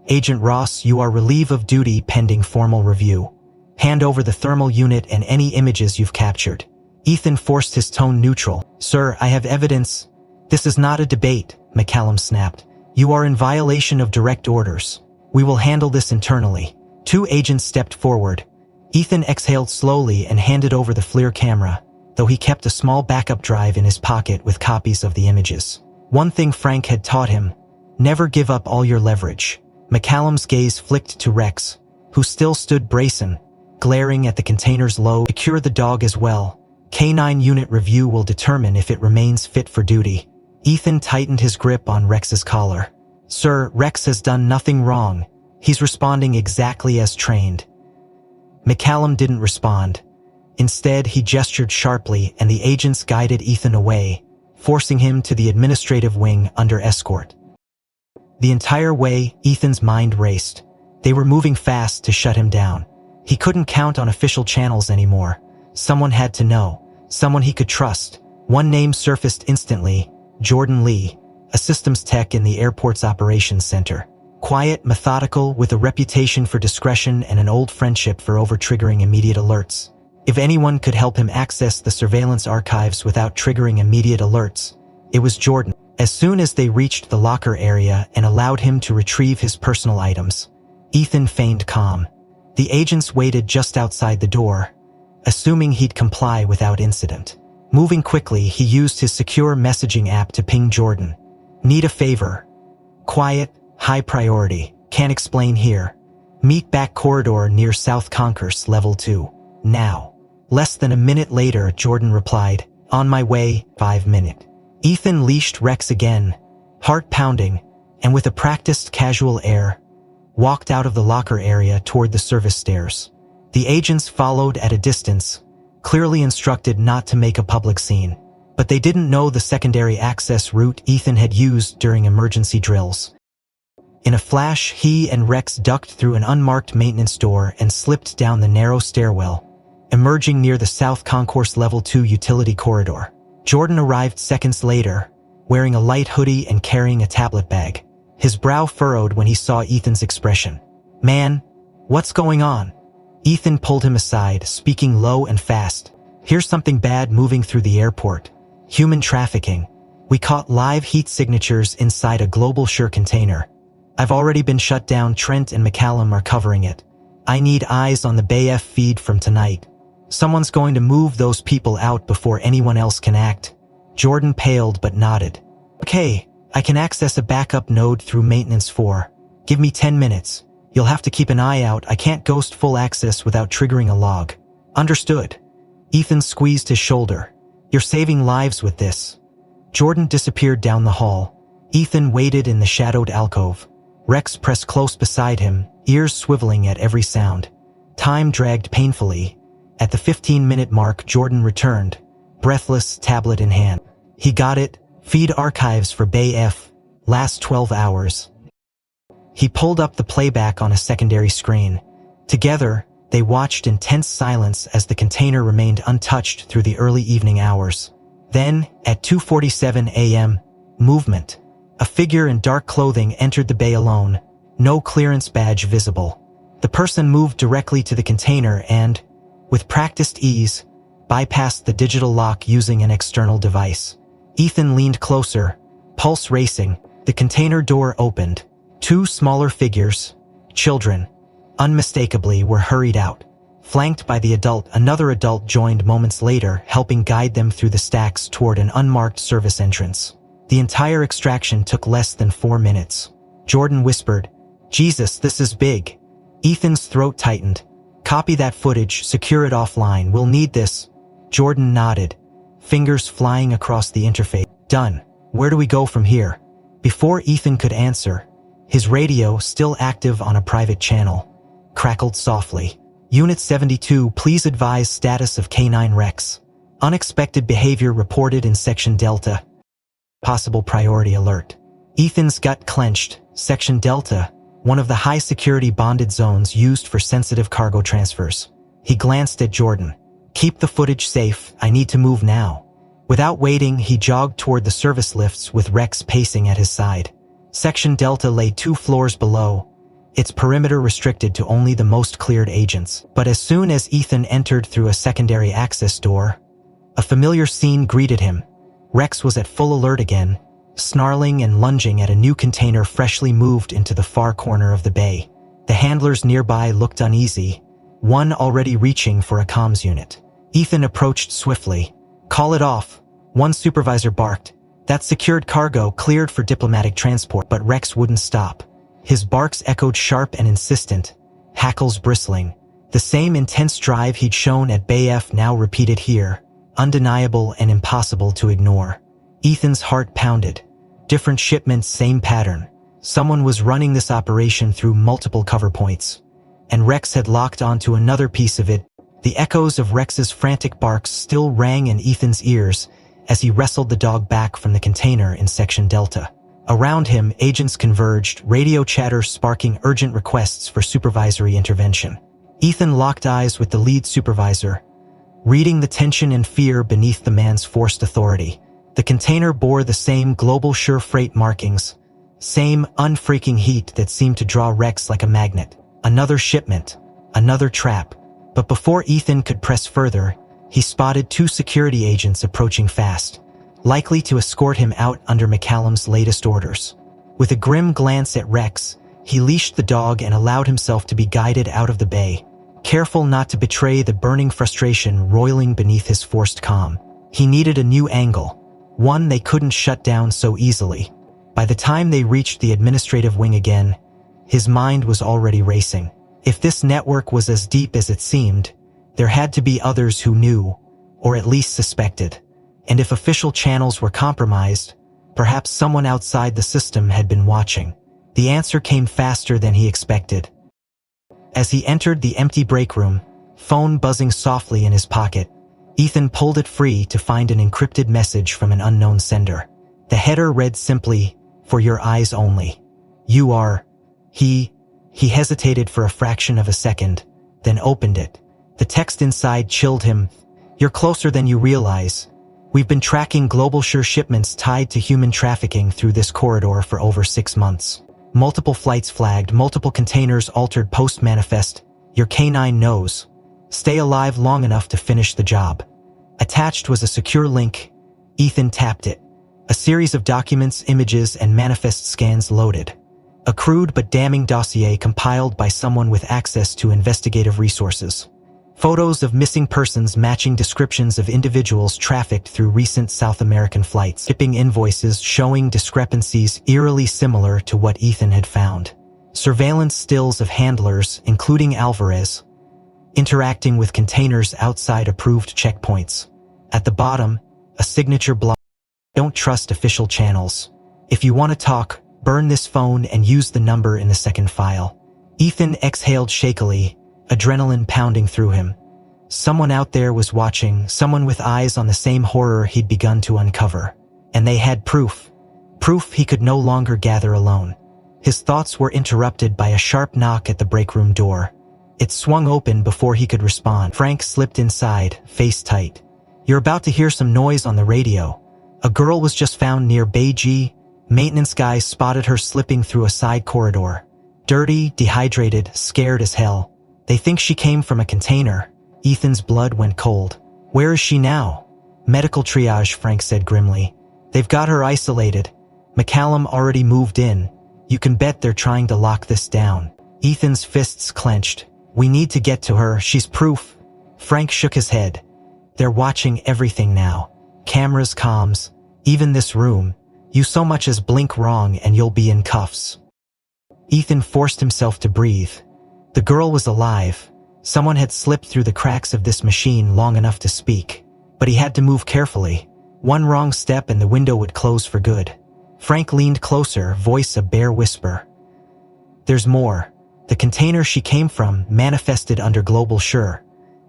"Agent Ross, you are relieved of duty pending formal review. Hand over the thermal unit and any images you've captured." Ethan forced his tone neutral. "Sir, I have evidence." "This is not a debate," McCallum snapped. "You are in violation of direct orders. We will handle this internally." 2 agents stepped forward. Ethan exhaled slowly and handed over the FLIR camera, though he kept a small backup drive in his pocket with copies of the images. One thing Frank had taught him: never give up all your leverage. McCallum's gaze flicked to Rex, who still stood brazen, glaring at the container's low. "Secure the dog as well. K9 unit review will determine if it remains fit for duty." Ethan tightened his grip on Rex's collar. "Sir, Rex has done nothing wrong. He's responding exactly as trained." McCallum didn't respond. Instead, he gestured sharply and the agents guided Ethan away, forcing him to the administrative wing under escort. The entire way, Ethan's mind raced. They were moving fast to shut him down. He couldn't count on official channels anymore. Someone had to know. Someone he could trust. One name surfaced instantly: Jordan Lee, a systems tech in the airport's operations center. Quiet, methodical, with a reputation for discretion and an old friendship for over-triggering immediate alerts. If anyone could help him access the surveillance archives without triggering immediate alerts, it was Jordan. As soon as they reached the locker area and allowed him to retrieve his personal items, Ethan feigned calm. The agents waited just outside the door, assuming he'd comply without incident. Moving quickly, he used his secure messaging app to ping Jordan. "Need a favor. Quiet, high priority. Can't explain here. Meet back corridor near South Concourse, level 2. Now." Less than a minute later, Jordan replied, "On my way, 5 minutes." Ethan leashed Rex again, heart pounding, and with a practiced casual air, walked out of the locker area toward the service stairs. The agents followed at a distance, clearly instructed not to make a public scene. But they didn't know the secondary access route Ethan had used during emergency drills. In a flash, he and Rex ducked through an unmarked maintenance door and slipped down the narrow stairwell, emerging near the South Concourse Level 2 utility corridor. Jordan arrived seconds later, wearing a light hoodie and carrying a tablet bag. His brow furrowed when he saw Ethan's expression. "Man, what's going on?" Ethan pulled him aside, speaking low and fast. "Here's something bad moving through the airport. Human trafficking. We caught live heat signatures inside a Global Sure container. I've already been shut down. Trent and McCallum are covering it. I need eyes on the BF feed from tonight. Someone's going to move those people out before anyone else can act." Jordan paled but nodded. "Okay, I can access a backup node through Maintenance 4. Give me 10 minutes. You'll have to keep an eye out. I can't ghost full access without triggering a log." "Understood." Ethan squeezed his shoulder. "You're saving lives with this." Jordan disappeared down the hall. Ethan waited in the shadowed alcove. Rex pressed close beside him, ears swiveling at every sound. Time dragged painfully. At the 15-minute mark, Jordan returned, breathless, tablet in hand. "He got it. Feed archives for Bay F. Last 12 hours. He pulled up the playback on a secondary screen. Together, they watched in tense silence as the container remained untouched through the early evening hours. Then, at 2:47 a.m., movement. A figure in dark clothing entered the bay alone, no clearance badge visible. The person moved directly to the container and, with practiced ease, bypassed the digital lock using an external device. Ethan leaned closer, pulse racing. The container door opened. 2 smaller figures, children, unmistakably, were hurried out. Flanked by the adult, another adult joined moments later, helping guide them through the stacks toward an unmarked service entrance. The entire extraction took less than 4 minutes. Jordan whispered, "Jesus, this is big." Ethan's throat tightened. "Copy that footage, secure it offline, we'll need this." Jordan nodded, fingers flying across the interface. "Done. Where do we go from here?" Before Ethan could answer, his radio, still active on a private channel, crackled softly. "Unit 72, please advise status of K9 Rex. Unexpected behavior reported in Section Delta. Possible priority alert." Ethan's gut clenched. Section Delta, one of the high-security bonded zones used for sensitive cargo transfers. He glanced at Jordan. "Keep the footage safe, I need to move now." Without waiting, he jogged toward the service lifts with Rex pacing at his side. Section Delta lay 2 floors below, its perimeter restricted to only the most cleared agents. But as soon as Ethan entered through a secondary access door, a familiar scene greeted him. Rex was at full alert again, snarling and lunging at a new container freshly moved into the far corner of the bay. The handlers nearby looked uneasy, one already reaching for a comms unit. Ethan approached swiftly. "Call it off," one supervisor barked. "That secured cargo cleared for diplomatic transport." But Rex wouldn't stop. His barks echoed sharp and insistent, hackles bristling. The same intense drive he'd shown at Bay F now repeated here, undeniable and impossible to ignore. Ethan's heart pounded. Different shipments, same pattern. Someone was running this operation through multiple cover points. And Rex had locked onto another piece of it. The echoes of Rex's frantic barks still rang in Ethan's ears as he wrestled the dog back from the container in Section Delta. Around him, agents converged, radio chatter sparking urgent requests for supervisory intervention. Ethan locked eyes with the lead supervisor, reading the tension and fear beneath the man's forced authority. The container bore the same global sure freight markings, same unfreaking heat that seemed to draw Rex like a magnet. Another shipment, another trap. But before Ethan could press further, he spotted 2 security agents approaching fast, likely to escort him out under McCallum's latest orders. With a grim glance at Rex, he leashed the dog and allowed himself to be guided out of the bay, careful not to betray the burning frustration roiling beneath his forced calm. He needed a new angle, one they couldn't shut down so easily. By the time they reached the administrative wing again, his mind was already racing. If this network was as deep as it seemed, there had to be others who knew, or at least suspected. And if official channels were compromised, perhaps someone outside the system had been watching. The answer came faster than he expected. As he entered the empty break room, phone buzzing softly in his pocket, Ethan pulled it free to find an encrypted message from an unknown sender. The header read simply, "For your eyes only. You are..." He hesitated for a fraction of a second, then opened it. The text inside chilled him. "You're closer than you realize. We've been tracking global sure shipments tied to human trafficking through this corridor for over 6 months. Multiple flights flagged, multiple containers altered post-manifest. Your K9 knows. Stay alive long enough to finish the job." Attached was a secure link. Ethan tapped it. A series of documents, images, and manifest scans loaded. A crude but damning dossier compiled by someone with access to investigative resources. Photos of missing persons matching descriptions of individuals trafficked through recent South American flights. Shipping invoices showing discrepancies eerily similar to what Ethan had found. Surveillance stills of handlers, including Alvarez, interacting with containers outside approved checkpoints. At the bottom, a signature block. "Don't trust official channels. If you want to talk, burn this phone and use the number in the second file." Ethan exhaled shakily, adrenaline pounding through him. Someone out there was watching, someone with eyes on the same horror he'd begun to uncover. And they had proof. Proof he could no longer gather alone. His thoughts were interrupted by a sharp knock at the break room door. It swung open before he could respond. Frank slipped inside, face tight. "You're about to hear some noise on the radio. A girl was just found near Bay G. Maintenance guys spotted her slipping through a side corridor. Dirty, dehydrated, scared as hell. They think she came from a container." Ethan's blood went cold. "Where is she now?" "Medical triage," Frank said grimly. "They've got her isolated. McCallum already moved in. You can bet they're trying to lock this down." Ethan's fists clenched. We need to get to her, she's proof. Frank shook his head. They're watching everything now. Cameras, comms, even this room. You so much as blink wrong and you'll be in cuffs. Ethan forced himself to breathe. The girl was alive. Someone had slipped through the cracks of this machine long enough to speak. But he had to move carefully. One wrong step and the window would close for good. Frank leaned closer, voice a bare whisper. There's more. The container she came from manifested under Global Sure.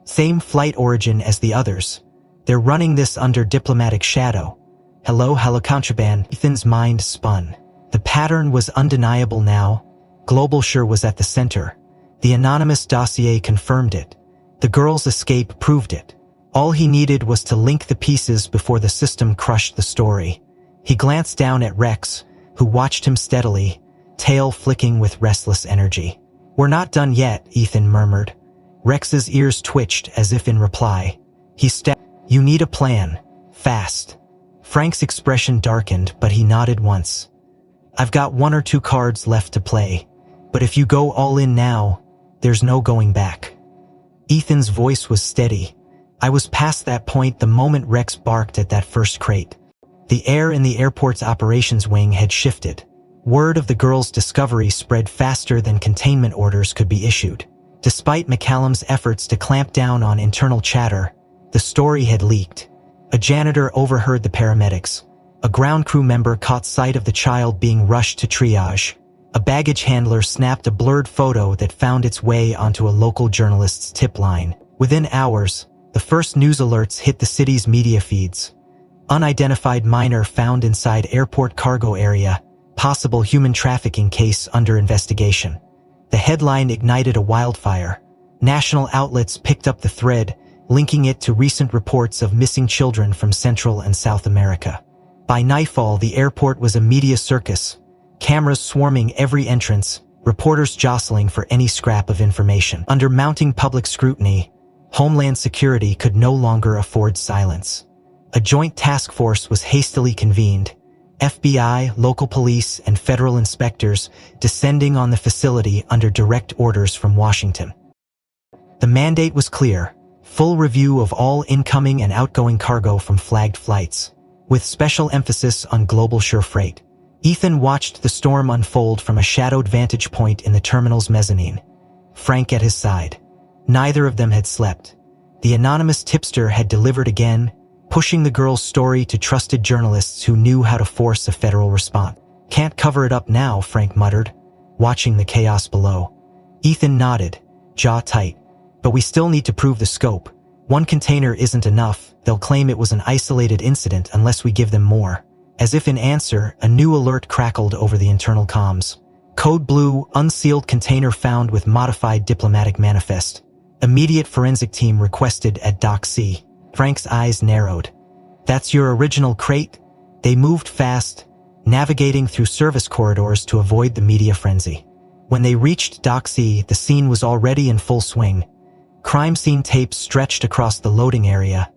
Same flight origin as the others. They're running this under diplomatic shadow. Hello, contraband. Ethan's mind spun. The pattern was undeniable now. Global Sure was at the center. The anonymous dossier confirmed it. The girl's escape proved it. All he needed was to link the pieces before the system crushed the story. He glanced down at Rex, who watched him steadily, tail flicking with restless energy. We're not done yet, Ethan murmured. Rex's ears twitched as if in reply. He stepped. You need a plan. Fast. Frank's expression darkened, but he nodded once. I've got 1 or 2 cards left to play, but if you go all in now, there's no going back. Ethan's voice was steady. I was past that point the moment Rex barked at that first crate. The air in the airport's operations wing had shifted. Word of the girl's discovery spread faster than containment orders could be issued. Despite McCallum's efforts to clamp down on internal chatter, the story had leaked. A janitor overheard the paramedics. A ground crew member caught sight of the child being rushed to triage. A baggage handler snapped a blurred photo that found its way onto a local journalist's tip line. Within hours, the first news alerts hit the city's media feeds. Unidentified minor found inside airport cargo area, possible human trafficking case under investigation. The headline ignited a wildfire. National outlets picked up the thread, linking it to recent reports of missing children from Central and South America. By nightfall, the airport was a media circus, cameras swarming every entrance, reporters jostling for any scrap of information. Under mounting public scrutiny, Homeland Security could no longer afford silence. A joint task force was hastily convened, FBI, local police, and federal inspectors descending on the facility under direct orders from Washington. The mandate was clear: full review of all incoming and outgoing cargo from flagged flights, with special emphasis on Global Sure freight. Ethan watched the storm unfold from a shadowed vantage point in the terminal's mezzanine, Frank at his side. Neither of them had slept. The anonymous tipster had delivered again, pushing the girl's story to trusted journalists who knew how to force a federal response. Can't cover it up now, Frank muttered, watching the chaos below. Ethan nodded, jaw tight. But we still need to prove the scope. One container isn't enough. They'll claim it was an isolated incident unless we give them more. As if in answer, a new alert crackled over the internal comms. Code Blue, unsealed container found with modified diplomatic manifest. Immediate forensic team requested at Dock C. Frank's eyes narrowed. That's your original crate? They moved fast, navigating through service corridors to avoid the media frenzy. When they reached Dock C, the scene was already in full swing. Crime scene tapes stretched across the loading area.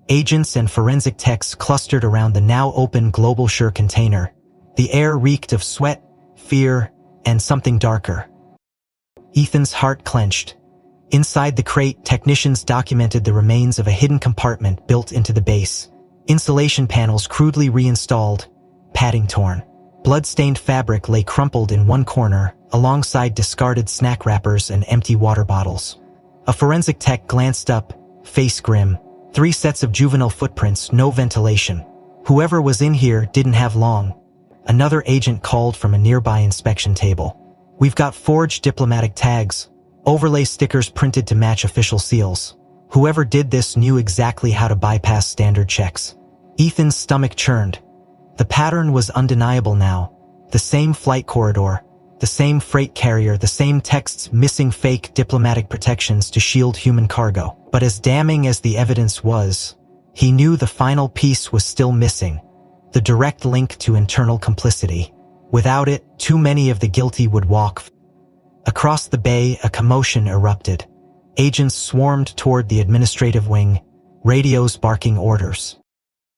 Agents and forensic techs clustered around the now open Global Sure container. The air reeked of sweat, fear, and something darker. Ethan's heart clenched. Inside the crate, technicians documented the remains of a hidden compartment built into the base. Insulation panels crudely reinstalled, padding torn. Blood-stained fabric lay crumpled in one corner, alongside discarded snack wrappers and empty water bottles. A forensic tech glanced up, face grim. 3 sets of juvenile footprints, no ventilation. Whoever was in here didn't have long. Another agent called from a nearby inspection table. We've got forged diplomatic tags, overlay stickers printed to match official seals. Whoever did this knew exactly how to bypass standard checks. Ethan's stomach churned. The pattern was undeniable now. The same flight corridor, the same freight carrier, the same texts missing fake diplomatic protections to shield human cargo. But as damning as the evidence was, he knew the final piece was still missing: the direct link to internal complicity. Without it, too many of the guilty would walk. Across the bay, a commotion erupted. Agents swarmed toward the administrative wing, radios barking orders.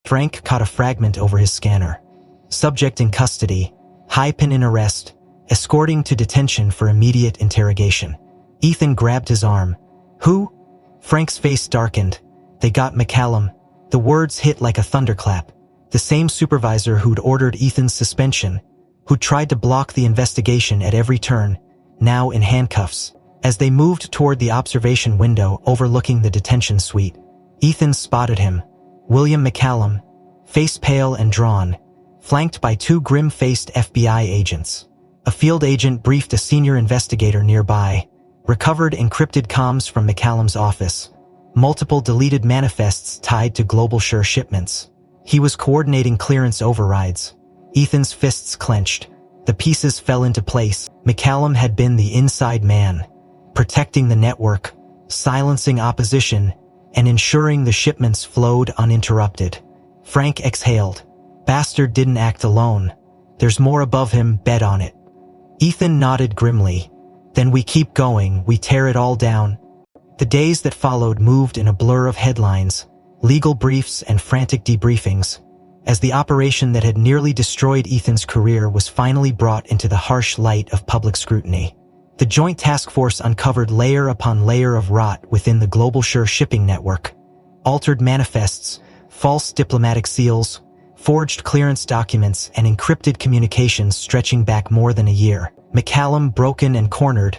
Frank caught a fragment over his scanner. Subject in custody, Hyphen in arrest, escorting to detention for immediate interrogation. Ethan grabbed his arm. Who? Frank's face darkened. They got McCallum. The words hit like a thunderclap. The same supervisor who'd ordered Ethan's suspension, who'd tried to block the investigation at every turn, now in handcuffs. As they moved toward the observation window overlooking the detention suite, Ethan spotted him. William McCallum, face pale and drawn, flanked by two grim-faced FBI agents. A field agent briefed a senior investigator nearby, recovered encrypted comms from McCallum's office, multiple deleted manifests tied to Global Sure shipments. He was coordinating clearance overrides. Ethan's fists clenched. The pieces fell into place. McCallum had been the inside man, protecting the network, silencing opposition, and ensuring the shipments flowed uninterrupted. Frank exhaled. Bastard didn't act alone. There's more above him, bet on it. Ethan nodded grimly. Then we keep going, we tear it all down. The days that followed moved in a blur of headlines, legal briefs and frantic debriefings, as the operation that had nearly destroyed Ethan's career was finally brought into the harsh light of public scrutiny. The Joint Task Force uncovered layer upon layer of rot within the Global Sure shipping network. Altered manifests, false diplomatic seals, forged clearance documents, and encrypted communications stretching back more than a year. McCallum, broken and cornered,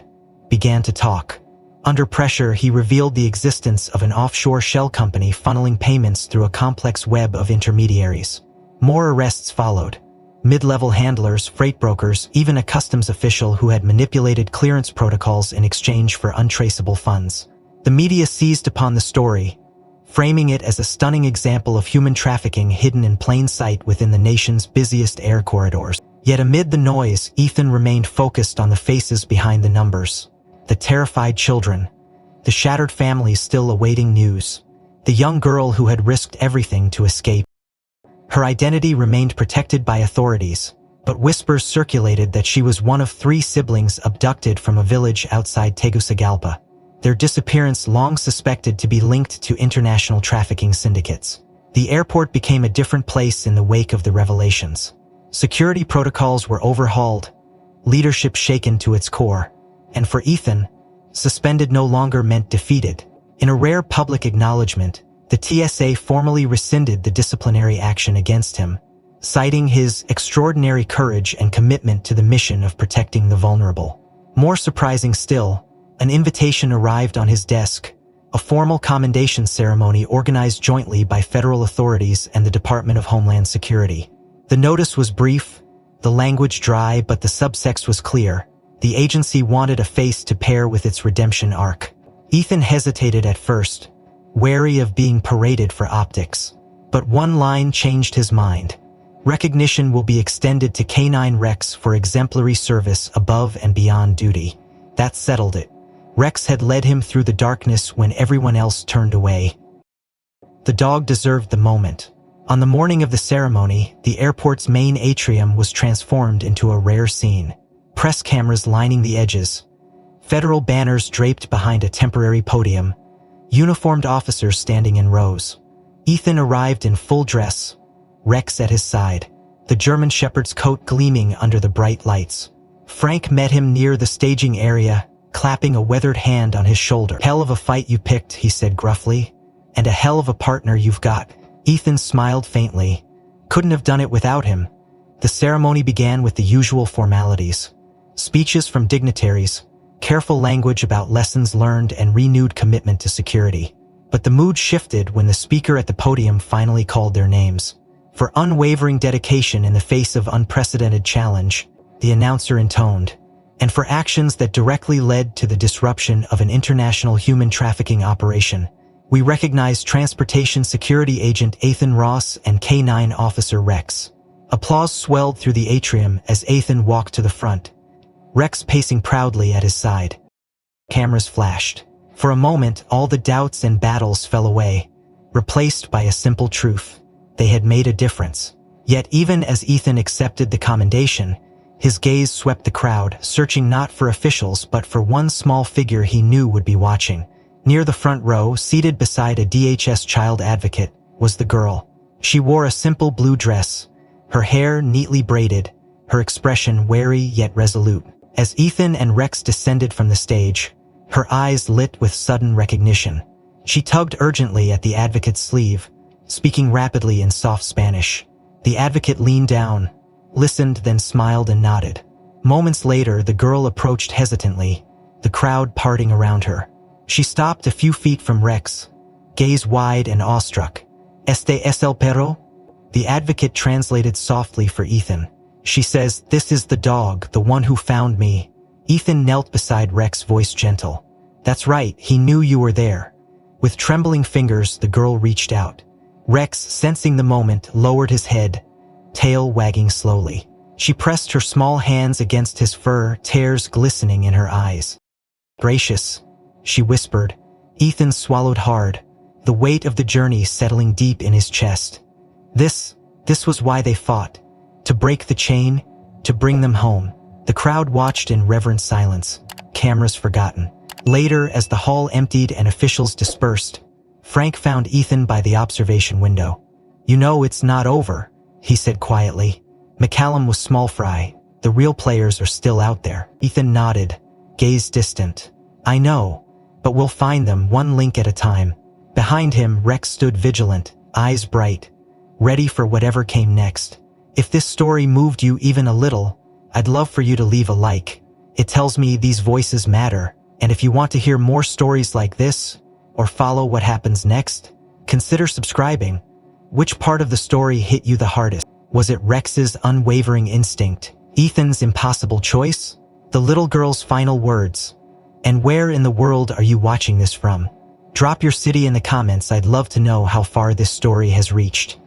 began to talk. Under pressure, he revealed the existence of an offshore shell company funneling payments through a complex web of intermediaries. More arrests followed. Mid-level handlers, freight brokers, even a customs official who had manipulated clearance protocols in exchange for untraceable funds. The media seized upon the story, framing it as a stunning example of human trafficking hidden in plain sight within the nation's busiest air corridors. Yet amid the noise, Ethan remained focused on the faces behind the numbers. The terrified children, the shattered families still awaiting news, the young girl who had risked everything to escape. Her identity remained protected by authorities, but whispers circulated that she was one of 3 siblings abducted from a village outside Tegucigalpa, their disappearance long suspected to be linked to international trafficking syndicates. The airport became a different place in the wake of the revelations. Security protocols were overhauled, leadership shaken to its core, and for Ethan, suspended no longer meant defeated. In a rare public acknowledgement, the TSA formally rescinded the disciplinary action against him, citing his extraordinary courage and commitment to the mission of protecting the vulnerable. More surprising still, an invitation arrived on his desk, a formal commendation ceremony organized jointly by federal authorities and the Department of Homeland Security. The notice was brief, the language dry, but the subtext was clear. The agency wanted a face to pair with its redemption arc. Ethan hesitated at first, wary of being paraded for optics. But one line changed his mind. Recognition will be extended to K9 Rex for exemplary service above and beyond duty. That settled it. Rex had led him through the darkness when everyone else turned away. The dog deserved the moment. On the morning of the ceremony, the airport's main atrium was transformed into a rare scene. Press cameras lining the edges, federal banners draped behind a temporary podium, uniformed officers standing in rows. Ethan arrived in full dress, Rex at his side, the German Shepherd's coat gleaming under the bright lights. Frank met him near the staging area, clapping a weathered hand on his shoulder. "Hell of a fight you picked," he said gruffly, "and a hell of a partner you've got." Ethan smiled faintly. Couldn't have done it without him. The ceremony began with the usual formalities. Speeches from dignitaries, careful language about lessons learned, and renewed commitment to security. But the mood shifted when the speaker at the podium finally called their names. For unwavering dedication in the face of unprecedented challenge, the announcer intoned, and for actions that directly led to the disruption of an international human trafficking operation, we recognize Transportation Security Agent Ethan Ross and K9 Officer Rex. Applause swelled through the atrium as Ethan walked to the front, Rex pacing proudly at his side. Cameras flashed. For a moment, all the doubts and battles fell away, replaced by a simple truth. They had made a difference. Yet even as Ethan accepted the commendation, his gaze swept the crowd, searching not for officials but for one small figure he knew would be watching. Near the front row, seated beside a DHS child advocate, was the girl. She wore a simple blue dress, her hair neatly braided, her expression wary yet resolute. As Ethan and Rex descended from the stage, Her eyes lit with sudden recognition. She tugged urgently at the advocate's sleeve, speaking rapidly in soft Spanish. The advocate leaned down, listened, then smiled and nodded. Moments later, the girl approached hesitantly, the crowd parting around her. She stopped a few feet from Rex, gaze wide and awestruck. "Este es el perro?" The advocate translated softly for Ethan. "She says, this is the dog, the one who found me." Ethan knelt beside Rex, voice gentle. "That's right, he knew you were there." With trembling fingers, the girl reached out. Rex, sensing the moment, lowered his head, tail wagging slowly. She pressed her small hands against his fur, tears glistening in her eyes. "Gracious," she whispered. Ethan swallowed hard, the weight of the journey settling deep in his chest. This was why they fought. To break the chain, to bring them home. The crowd watched in reverent silence, cameras forgotten. Later, as the hall emptied and officials dispersed, Frank found Ethan by the observation window. "You know it's not over," he said quietly. "McCallum was small fry. The real players are still out there." Ethan nodded, gaze distant. "I know, but we'll find them one link at a time." Behind him, Rex stood vigilant, eyes bright, ready for whatever came next. If this story moved you even a little, I'd love for you to leave a like. It tells me these voices matter, and if you want to hear more stories like this, or follow what happens next, consider subscribing. Which part of the story hit you the hardest? Was it Rex's unwavering instinct, Ethan's impossible choice, the little girl's final words? And where in the world are you watching this from? Drop your city in the comments. I'd love to know how far this story has reached.